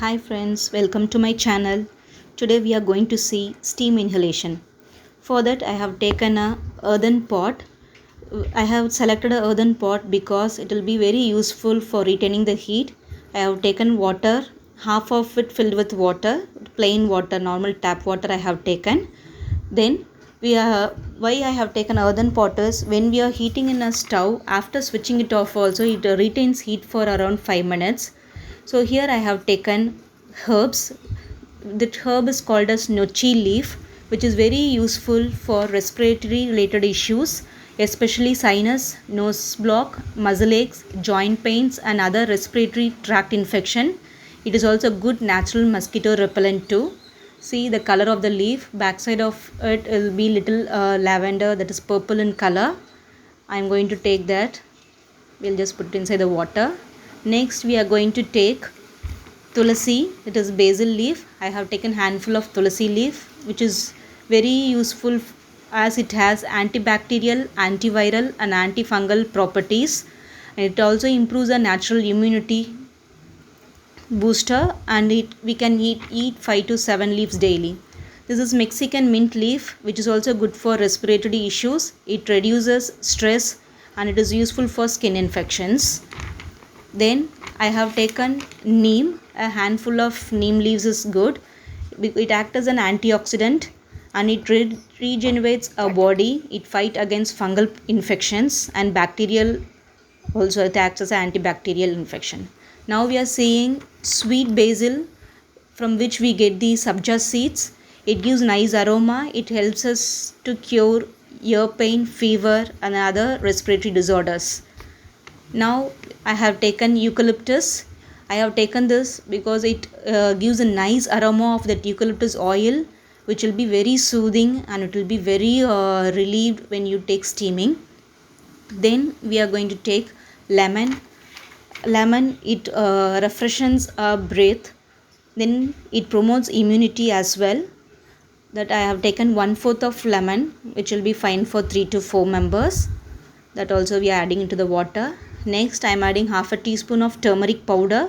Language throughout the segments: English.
Hi friends, welcome to my channel. Today we are going to see steam inhalation. For that I have taken a earthen pot. I have selected a earthen pot because it will be very useful for retaining the heat. I have taken water, half of it filled with water, plain water, normal tap water I have taken. Then why I have taken earthen pot is when we are heating in a stove, after switching it off also it retains heat for around 5 minutes. So here I have taken herbs. That herb is called as nochi leaf, which is very useful for respiratory related issues, especially sinus, nose block, muscle aches, joint pains and other respiratory tract infection. It is also good natural mosquito repellent too. See the color of the leaf, backside of it will be little lavender, that is purple in color. I am going to take that. We'll just put it inside the water. Next we are going to take tulasi, it is basil leaf. I have taken handful of tulasi leaf, which is very useful as it has antibacterial, antiviral and antifungal properties. And it also improves the natural immunity booster, and we can eat 5 to 7 leaves daily. This is Mexican mint leaf, which is also good for respiratory issues. It reduces stress and it is useful for skin infections. Then I have taken neem. A handful of neem leaves is good. It acts as an antioxidant and it regenerates our body. It fights against fungal infections and bacterial, also it acts as an antibacterial infection. Now we are seeing sweet basil, from which we get the sabja seeds. It gives nice aroma. It helps us to cure ear pain, fever and other respiratory disorders. Now I have taken eucalyptus. I have taken this because it gives a nice aroma of that eucalyptus oil, which will be very soothing and it will be very relieved when you take steaming. Then we are going to take lemon. Lemon, it refreshes our breath. Then it promotes immunity as well. That I have taken 1/4 of lemon, which will be fine for 3 to 4 members. That also we are adding into the water. Next I am adding half a teaspoon of turmeric powder,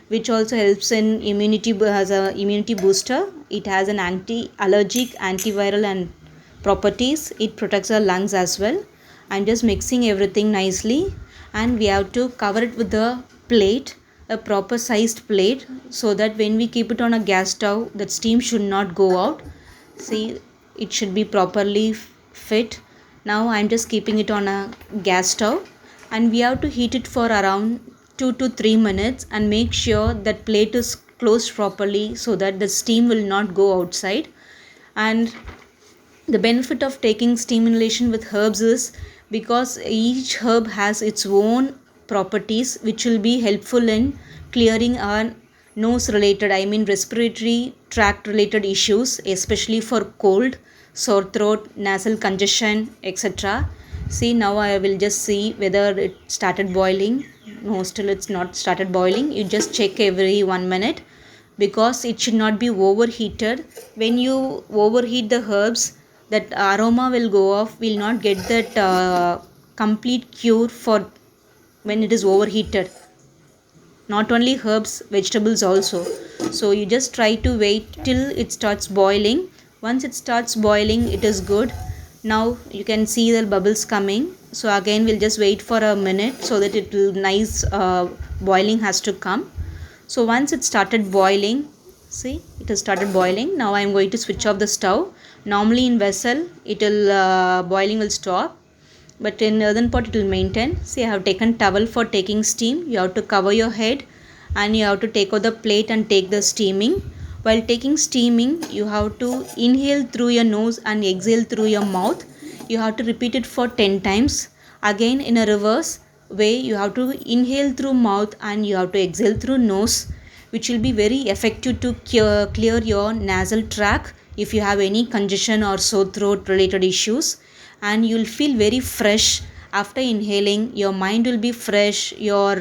which also helps in immunity, has a immunity booster. It has an anti-allergic, antiviral and properties. It protects our lungs as well. I am just mixing everything nicely, and we have to cover it with a plate, a proper sized plate, so that when we keep it on a gas stove, that steam should not go out. See, it should be properly fit. Now I am just keeping it on a gas stove, and we have to heat it for around 2 to 3 minutes and make sure that plate is closed properly so that the steam will not go outside. And the benefit of taking steam inhalation with herbs is because each herb has its own properties which will be helpful in clearing our nose related, I mean respiratory tract related issues, especially for cold, sore throat, nasal congestion, etc. See, now I will just see whether it started boiling. No, still it's not started boiling. You just check every 1 minute because it should not be overheated. When you overheat the herbs, that aroma will go off. Will not get that complete cure for when it is overheated. Not only herbs, vegetables also. So you just try to wait till it starts boiling. Once it starts boiling, it is good. Now you can see the bubbles coming. So again we'll just wait for a minute so that it will nice boiling has to come. So once it started boiling, see, it has started boiling. Now I am going to switch off the stove. Normally in vessel it will boiling will stop, but in earthen pot it will maintain. See, I have taken towel for taking steam. You have to cover your head and you have to take out the plate and take the steaming. While taking steaming, you have to inhale through your nose and exhale through your mouth. You have to repeat it for 10 times. Again in a reverse way, you have to inhale through mouth and you have to exhale through nose, which will be very effective to clear your nasal tract if you have any congestion or sore throat related issues. And you will feel very fresh after inhaling. Your mind will be fresh. Your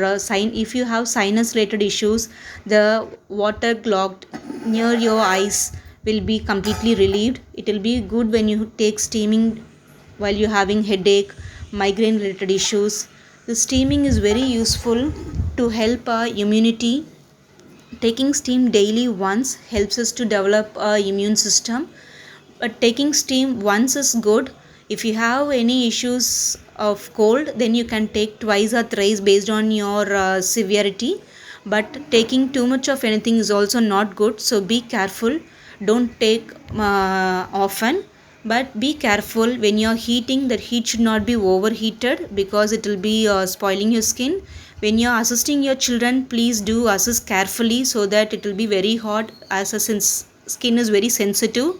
if you have sinus related issues, the water clogged near your eyes will be completely relieved. It will be good when you take steaming while you're having headache, migraine related issues. The steaming is very useful to help our immunity Taking steam daily once helps us to develop a immune system, but taking steam once is good. If you have any issues of cold, then you can take twice or thrice based on your severity. But taking too much of anything is also not good, so be careful. Don't take often, but be careful when you're heating. That heat should not be overheated because it will be spoiling your skin. When you're assisting your children, please do assist carefully so that it will be very hot, as a skin is very sensitive,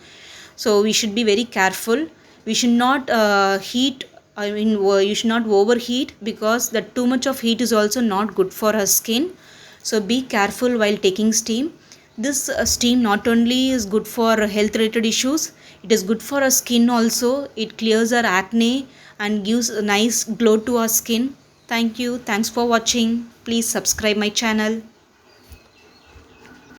so we should be very careful. We should not heat, you should not overheat, because the too much of heat is also not good for our skin. So be careful while taking steam. This steam not only is good for health related issues, it is good for our skin also. It clears our acne and gives a nice glow to our skin. Thank you. Thanks for watching. Please subscribe my channel.